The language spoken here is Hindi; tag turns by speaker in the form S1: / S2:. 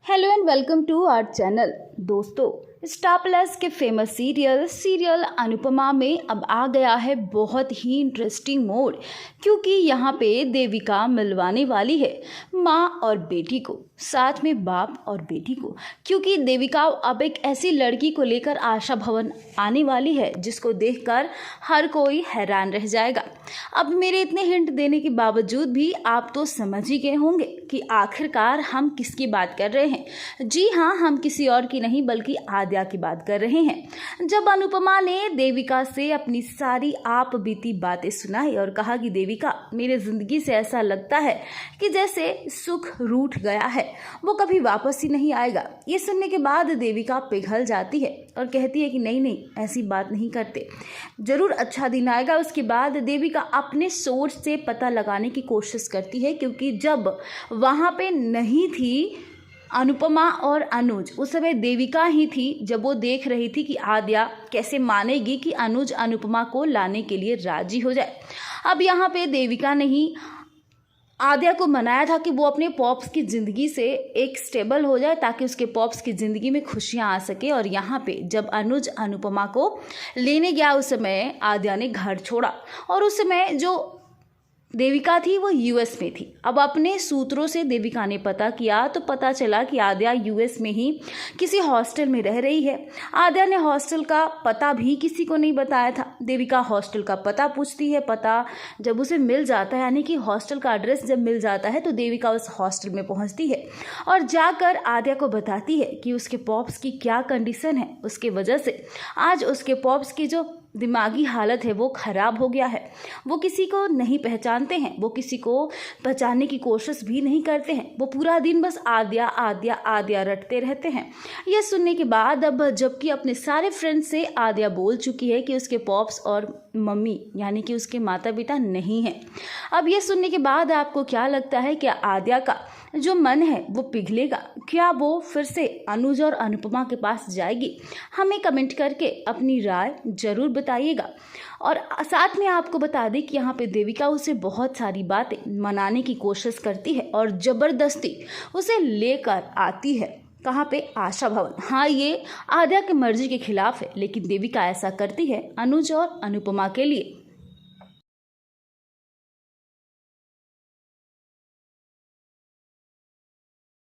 S1: Hello and welcome to our channel. दोस्तों, स्टार प्लस के फेमस सीरियल अनुपमा में अब आ गया है बहुत ही इंटरेस्टिंग मोड, क्योंकि यहाँ पे देविका मिलवाने वाली है माँ और बेटी को, साथ में बाप और बेटी को। क्योंकि देविका अब एक ऐसी लड़की को लेकर आशा भवन आने वाली है जिसको देखकर हर कोई हैरान रह जाएगा। अब मेरे इतने हिंट देने के बावजूद भी आप तो समझ ही गए होंगे कि आखिरकार हम किसकी बात कर रहे हैं। जी हाँ, हम किसी और की नहीं बल्कि आद्या की बात कर रहे हैं। जब अनुपमा ने देविका से अपनी सारी आप बीती बातें सुनाई और कहा कि देविका, मेरे जिंदगी से ऐसा लगता है कि जैसे सुख रूठ गया है, वो कभी वापस ही नहीं आएगा। ये सुनने के बाद देविका पिघल जाती है और कहती है कि नहीं नहीं, ऐसी बात नहीं करते, जरूर अच्छा दिन आएगा। उसके बाद देविका अपने सोच से पता लगाने की कोशिश करती है, क्योंकि जब वहाँ पे नहीं थी अनुपमा और अनुज, उस समय देविका ही थी। जब वो देख रही थी कि आद्या कैसे मानेगी कि अनुज अनुपमा को लाने के लिए राजी हो जाए। अब यहाँ पे देविका ने ही आद्या को मनाया था कि वो अपने पॉप्स की ज़िंदगी से एक स्टेबल हो जाए ताकि उसके पॉप्स की ज़िंदगी में खुशियाँ आ सके। और यहाँ पे जब अनुज अनुपमा को लेने गया, उस समय आद्या ने घर छोड़ा और उस समय जो देविका थी वो यूएस में थी। अब अपने सूत्रों से देविका ने पता किया तो पता चला कि आद्या यूएस में ही किसी हॉस्टल में रह रही है। आद्या ने हॉस्टल का पता भी किसी को नहीं बताया था। देविका हॉस्टल का पता पूछती है, पता जब उसे मिल जाता है, यानी कि हॉस्टल का एड्रेस जब मिल जाता है, तो देविका उस हॉस्टल में पहुंचती है और जाकर आद्या को बताती है कि उसके पॉप्स की क्या कंडीशन है। उसके वजह से आज उसके पॉप्स की जो दिमागी हालत है वो ख़राब हो गया है। वो किसी को नहीं पहचानते हैं, वो किसी को पहचानने की कोशिश भी नहीं करते हैं। वो पूरा दिन बस आद्या आद्या आद्या रटते रहते हैं। यह सुनने के बाद अब जबकि अपने सारे फ्रेंड्स से आद्या बोल चुकी है कि उसके पॉप्स और मम्मी यानी कि उसके माता पिता नहीं हैं। अब यह सुनने के बाद आपको क्या लगता है कि आद्या का जो मन है वो पिघलेगा? क्या वो फिर से अनुज और अनुपमा के पास जाएगी? हमें कमेंट करके अपनी राय जरूर बताइएगा। और साथ में आपको बता दें कि यहाँ पे देविका उसे बहुत सारी बातें मनाने की कोशिश करती है और ज़बरदस्ती उसे लेकर आती है। कहाँ पे? आशा भवन। हाँ, ये आद्या की मर्जी के खिलाफ है, लेकिन देविका ऐसा करती है अनुज और अनुपमा के लिए।